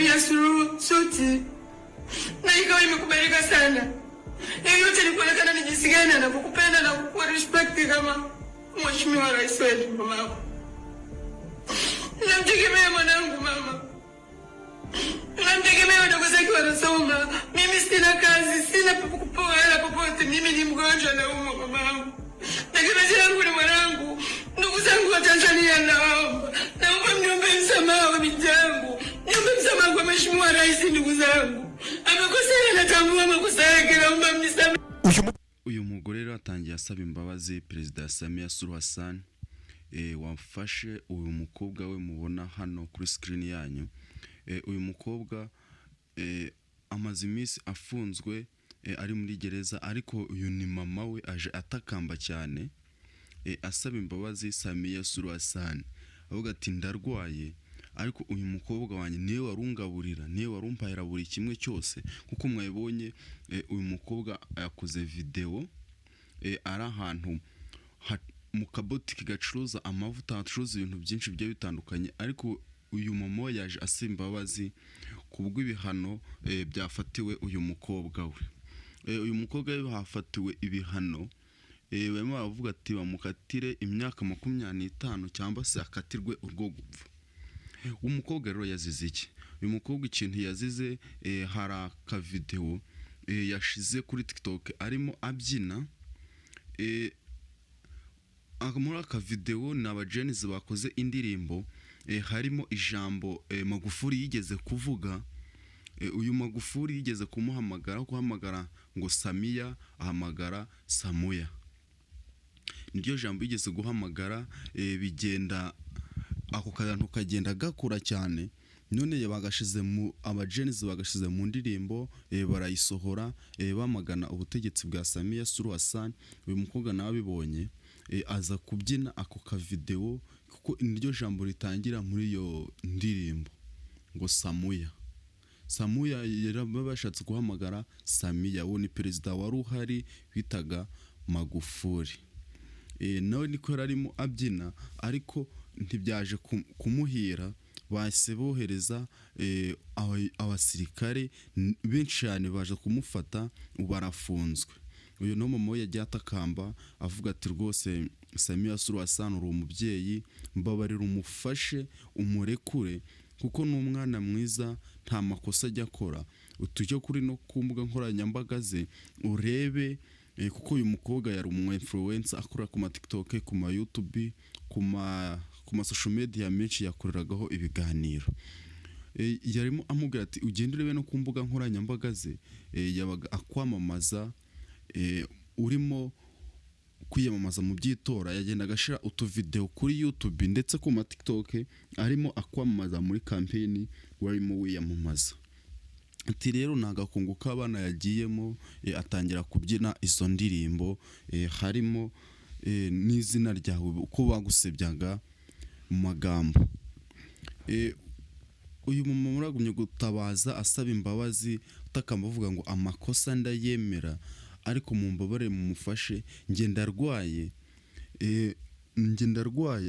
Samia Suluhu sote na ikawa imekubalika sana. Yote ni kuonekana ni jinsi gani anakupenda na kukupa respect kama mheshimiwa rais wetu mama. Namtegemea mwanangu mama. Namtegemea wadogo zake wanasoma. Mimi sina kazi, sina kupoa hela popote. Mimi ni mgonjwa na umwa mama. Tegemezi langu ni mwanangu. Ndugu zangu wa Tanzania naomba mniombe msamaha wa binti yangu. Niombe msamaha kwa mheshimiwa rais ndugu zangu. Amekosea natambua makosa yake naomba mnisamehe. Uyu mugore rero atangiye asaba imbabazi Perezida Samia Suluhu Hassan wafashe uyu mukobwa we mubona hano kuri screen yanyu. Uyu mukobwa amaze iminsi afunzwe ari muri gereza, ariko uyu ni mama we aje atakamba cyane asaba imbabazi Samia Suluhu Hassan, avuga ati ndarwaye ariko uyu mukobwa wanjye niwe warungaburira, niwe warumpahira buri kimwe cyose. Kuko mwabonye uyu mukobwa yakoze video ari ahantu mu kabotiki gacuruza amavuta, acuruza ibintu byinshi bigiye bitandukanye, ariko uyu mama yaje asaba imbabazi kubw'ibihano byafatiwe uyu mukobwa we. Uyu mukobwa we hafatiwe ibihano barimo bavuga ati bamukatire imyaka 25 cyangwa se akatirwe urwo gupfa. Umukobwa rero yazize iki? Uyu mukobwa ikintu yazize hari aka video yashize kuri TikTok arimo abyina. Muri aka video ni abajenizi bakoze indirimbo harimo ijambo Magufuli yigeze kuvuga. Uyu Magufuli yigeze guhamagara ngo Samia, ahamagara Samuya. Niryo jambo yigeze guhamagara bigenda ako kantu kagenda gakura cyane. None bagashize mu abajenizi bagashize mu ndirimbo barayisohora bamagana ubutegetsi bwa Samia Suluhu Hassan. Uyu mukobwa nawe abibonye aza kubyina ako ka video, kuko niryo jambo ritangira muri iyo ndirimbo ngo Samuya. Samuya yarabashatse guhamagara Samia, wo ni perezida wari uhari bitaga Magufuli. Nawe niko yararimo abyina, ariko ntibyaje kumuhira. Bahise bohereza abasirikare benshi cyane baje kumufata, barafunzwe. Uyu no mama yagiye atakamba avuga ati rwose Samia Suluhu Hassan uri umubyeyi, mbabarira umufashe umurekure, kuko n'umwana mwiza nta makosa ajya akora. Utujye kuri no kumbuga nkoranyambaga ze urebe, kuko uyu mukobwa yari influencer akora ku ma TikTok, ku ma YouTube, ku ma social media menshi yakoreragaho ibiganiro. Yarimo amubwira ati ugenderebe no kumbuga nkoranyambaga ze, yabaga akwamamaza urimo kwiyamamaza mu byitora. Yagenda agashira utu video kuri YouTube ndetse ku ma TikTok arimo akwamamaza muri campaign warimo wiyamamaza. Ati rero nagakungu k'abana yagiyemo atangira kubyina izo ndirimbo harimo n'izina ryawe uko bagusebyaga mu magambo. Uyu mama muragumye gutabaza asaba imbabazi, utakamba avuga ngo amakosa ndayemera, ariko mu mbabare mumufashe, nge ndarwaye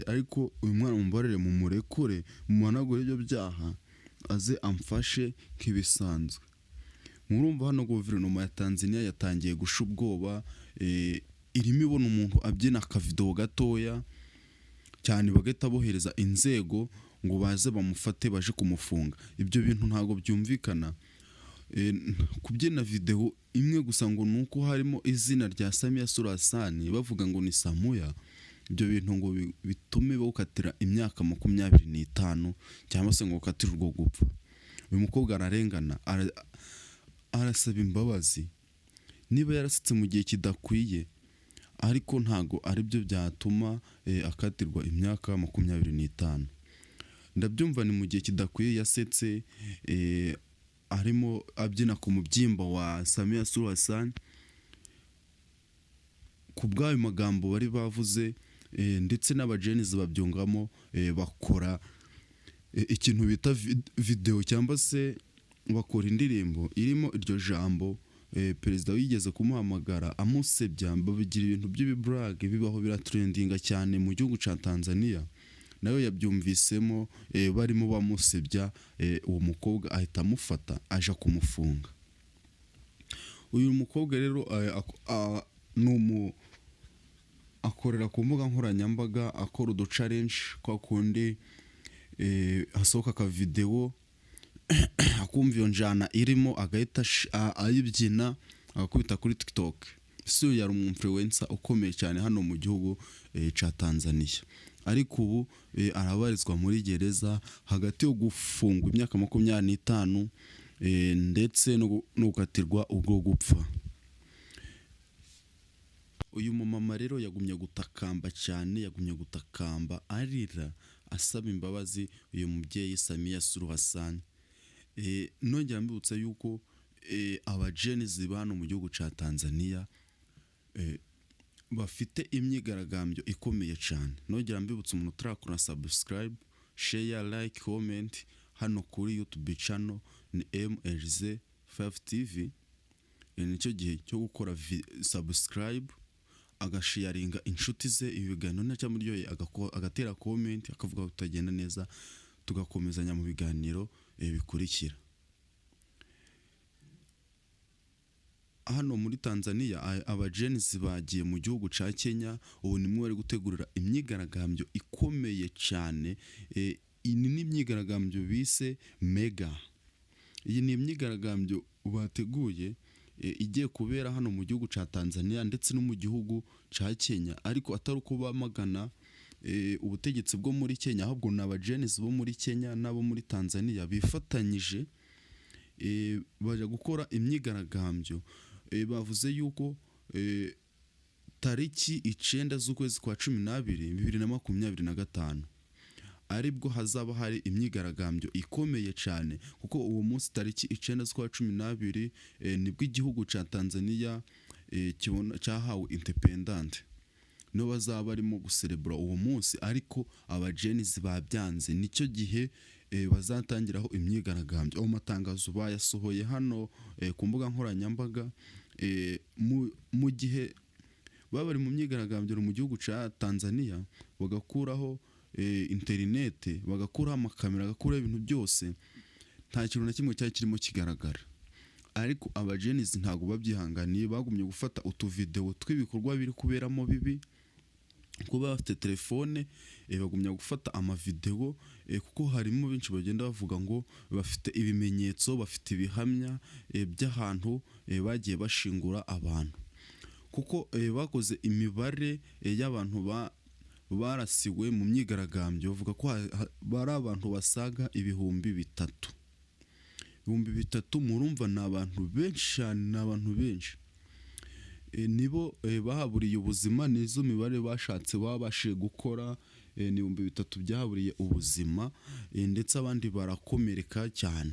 ariko uyu mwana mumbarere mumurekure, mumanagure ibyo byaha aze amfashe nk'ibisanzwe. Murumva hano guverinoma ya Tanzania yatangiye gusha ubwoba, irimo ibona umuntu abyina akavido gatoya cyane bagahita bohereza inzego ngo baze bamufate baje kumufunga. Ibyo bintu ntago byumvikana. Kubyina video imwe gusa ngo nuko harimo izina rya Samia Suluhu Hassan bavuga ngo ni Samuya, ibyo bintu ngo bitume bawukatira imyaka 25 cyangwa se ngo ukatira urwo gupfa. Uyu mukobwa ararengana, arasaba imbabazi niba yarasitse mu gihe kidakwiye, ariko ntago ari byo byatuma akatirwa imyaka 25. Ndabyumva ni mu gihe kidakwiye yasetse arimo abyina ku mubyimba wa Samia Suluhu Hassan. Kubwayo magambo bari bavuze ndetse n'abajenizi babyungamo bakora ikintu bita video cyangwa se bakora indirimbo irimo iryo jambo. Perezida wigeze kumuhamagara amusebya, babigira ibintu by'ibibrag bibaho biratrendinga cyane mu gihugu ca Tanzania. nayo yabyumvisemo barimo bamusebya, uwo mukobwa ahita amufata aja kumufunga. Uyu mukobwa rero akorera ku mbuga nkoranyambaga, akora udu challenge kwa kundi hasohoka ka video akumva iyo njana irimo agahita ayibyina agakubita kuri TikTok. So yari umu-influencer ukomeye cyane hano mu gihugu ca Tanzania, ariko ubu arabarizwa muri gereza hagati yo gufungwa imyaka 25 ndetse no gukatirwa ubwo gupfa. Uyu mumama rero yagumye gutakamba cyane, yagumye gutakamba arira asaba imbabazi uyu mubyeyi Samia Suluhu Hassan. Nongera mbibutsa yuko abajenizi bano mu gihugu ca Tanzania bafite imyigaragambyo ikomeye cyane. Nongera mbibutsa umuntu turakora subscribe, share, like, comment hano kuri YouTube channel ni MLZ5 TV. Nicyo gihe cyo gukora subscribe, agasharinga inshuti ze ibiganiro nacyo muryoye, agatera comment akavuga utagenda neza, tugakomezanya mu biganiro bikurikira. Hano muri Tanzania abajenizi bagiye mu gihugu ca Kenya, ubu nimwe bari gutegurira imyigaragambyo ikomeye cyane. Iyi ni imyigaragambyo bise mega. Iyi ni imyigaragambyo bateguye igiye kubera hano mu gihugu ca Tanzania ndetse no mu gihugu ca Kenya, ariko atari uko bamagana ubutegetsi bwo muri Kenya, ahubwo n'abajenizi bo muri Kenya nabo muri Tanzania bifatanyije baje gukora imyigaragambyo. Bavuze yuko tariki 9 z'ukwezi kwa 12 2025 aribwo hazaba hari imyigaragambyo ikomeye cyane, kuko uwo munsi tariki 9 z'ukwa 12 nibwo igihugu ca Tanzania cyahawe independent. No bazaba barimo guserebura uwo munsi, ariko abajenizi babyanze. Nicyo gihe bazatangiraho imyigaragambyo. Aho matangazo bayasohoye hano ku mbuga nkoranyambaga mu gihe bari mu myigaragambyo mu gihugu ca Tanzania, bagakuraho internet, bagakuraho amakamera, bagakuraho ibintu byose, nta kintu na kimwe cyari kirimo kigaragara. Ariko abajenizi ntago babyihanganiye, bagumye gufata utuvideo tw'ibikorwa biri kuberamo bibi, kuba bafite telefone bagumya gufata amavideo, kuko harimo benshi bagenda bavuga ngo bafite ibimenyetso, bafite ibihamya by'ahantu bagiye bashingura abantu, kuko bakoze imibare y'abantu barasiwe mu myigaragambyo. Bavuga ko bari abantu basaga 3,000. Murumva ni abantu benshi cyane, ni abantu benshi. Nibo bahaburiye ubuzima, nizo mibare bashatse babashe gukora, ni 3,000 byahaburiye ubuzima, ndetse abandi barakomereka cyane.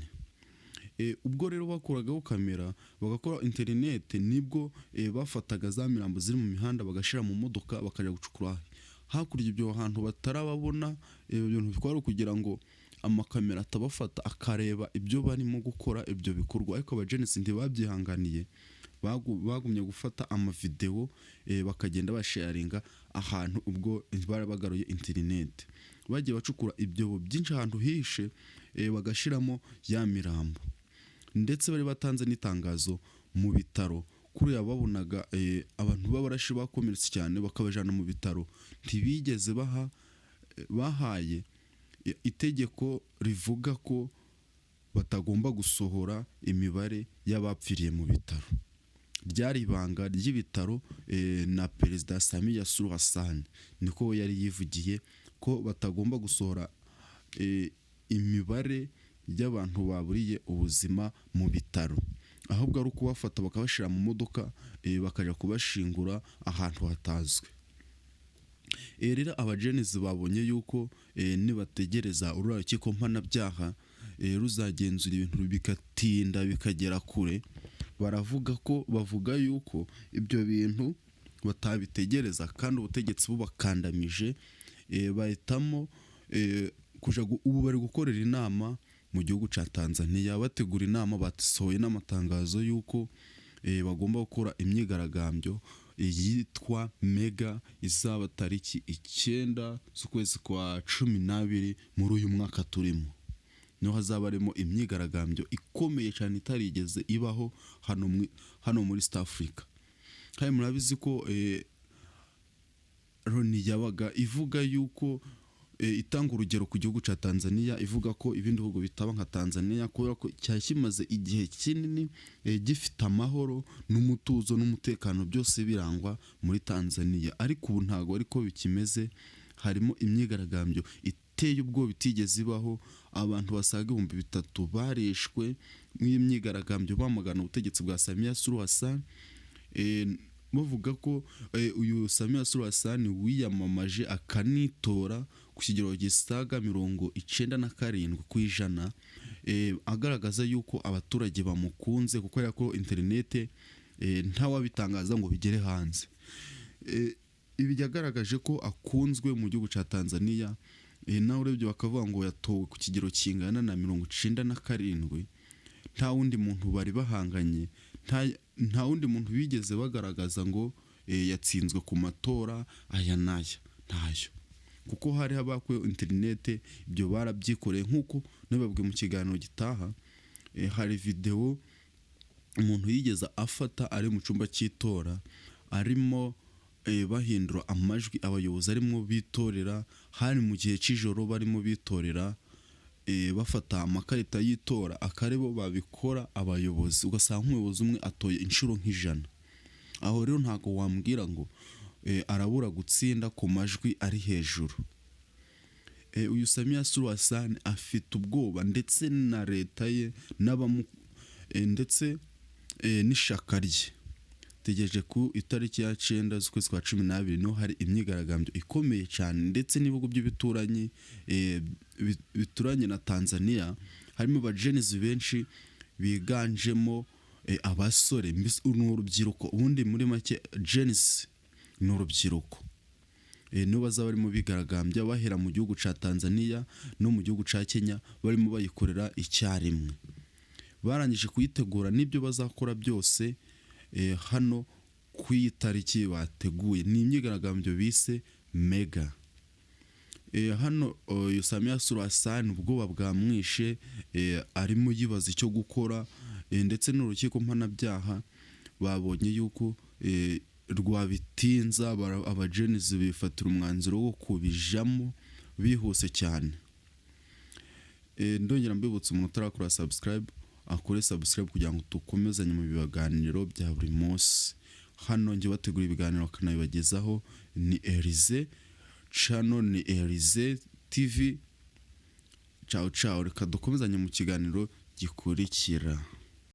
Ubwo rero bakuragaho kamera, bagakora internet, nibwo bafataga za mirambo ziri mu mihanda bagashira mu modoka bakaja gucukura hakurya ibyo hantu batarababona. Ibintu bikwaro kugira ngo amakamera atabafata akareba ibyo barimo gukora ibyo bikorwa, ariko abajenizi ntibabyihanganiye, bagumye gufata amavideo bakagenda basharinga ahantu. Ubwo barabagaruye internet, bagiye bacukura ibyo byinshi ahantu hishe, bagashiramo ya mirambo, ndetse bari batanze n'itangazo mu bitaro kuri yababonaga abantu babarashi bakomeretse cyane bakabajana mu bitaro. Ntibigeze bahaye itegeko rivuga ko batagomba gusohora imibare y'abapfiriye mu bitaro. Ryari ibanga ry'ibitaro na Perezida Samia Suluhu Hassan niko yari yivugiye ko batagomba gusohora imibare y'abantu baburiye ubuzima mu bitaro, ahubwo ari ukubafata bakabashira mu modoka bakaja kubashingura ahantu hatazwe. Rero abajenizi babonye yuko nibategereza urukiko mpanabyaha ruzagenzura ibintu bikatinda bikagera kure, bavuga yuko ibyo bintu batabitegereza kandi ubutegetsi bubakandamije. Bahitamo ubu bari gukorera inama mu gihugu ca Tanzania, bategura inama, basohoye n'amatangazo yuko bagomba gukora imyigaragambyo yitwa Mega, izaba tariki 9 z'ukwezi kwa 12 muri uyu mwaka turimo. Niho hazaba arimo imyigaragambyo ikomeye cyane itarigeze ibaho hano muri East Africa. Kandi murabizi ko Loni yabaga ivuga yuko itanga urugero ku gihugu cya Tanzania, ivuga ko ibindi bihugu bitaba nka Tanzania kubera ko cyari kimaze igihe kinini gifite amahoro n'umutuzo n'umutekano byose birangwa muri Tanzania. Ariko ubu ntago ariko bikimeze, harimo imyigaragambyo iteye ubwoba bitigeze ibaho. Abantu basaga 3,000 barishwe mu imyigaragambyo bamagana ubutegetsi bwa Samia Suluhu Hassan, bavuga ko uyu Samia Suluhu Hassan wiyamamaje akanitora ku kigero gisaga 97%, agaragaza yuko abaturage bamukunze kuko yako internet ntawabitangaza ngo bigere hanze. Ibi yagaragaje ko akunzwe mu gihugu cya Tanzania, nawe urebye bakavuga ngo yatowe ku kigero kingana na 97%. Nta wundi muntu bari bahanganye, nta wundi muntu bigeze bagaragaza ngo yatsinzwe ku matora aya naya, ntayo. Kuko hari habakwe internet, ibyo barabyikoreye nkuko nababwiye mu kiganiro gitaha. Hari video umuntu yigeze afata ari mu cyumba cy'itora, arimo bahindura amajwi abayobozi arimo bitorera, hari mu gihe cy'ijoro barimo bitorera, bafata amakarita y'itora akarebo babikora abayobozi, ugasanga umuyobozi umwe atoye inshuro nk'ijana. Aho rero ntago wambwira ngo arabura gutsinda ku majwi ari hejuru. Uyu Samia Suluhu Hassan afite ubwoba ndetse na leta ye ndetse n'ishaka rye. Tegereje ku itariki ya 9 z'ukwezi kwa 12 no hari imyigaragambyo ikomeye cyane, ndetse n'ibihugu by'ibituranyi bituranye na Tanzania harimo abajenizi benshi biganjemo abasore, n'urubyiruko. Ubundi muri make Genesis n'urubyiruko nibo bazaba barimo bigaragambya bahera mu gihugu cya Tanzania no mu gihugu cya Kenya, barimo bayikorera icyarimwe. Barangije kuyitegura n'ibyo bazakora byose hano ku itariki bateguye. Ni imyigaragambyo bise Mega. Hano Samia Suluhu Hassan ubwoba bwamwishe, arimo yibaza icyo gukora, ndetse n'urukiko mpanabyaha babonye yuko rwabitinza, abajenizi bifatira umwanzuro wo kubijamo bihuse cyane. Ndongera mbibutsa umuntu utarakora subscribe akore subscribe kugira ngo tukomezanye mu biganiro bya buri munsi. Hano nje bategura ibiganiro kanabibagezaho ni Elize channel, ni Elize TV. Ciao ciao, reka dukomezanye mu kiganiro gikurikira.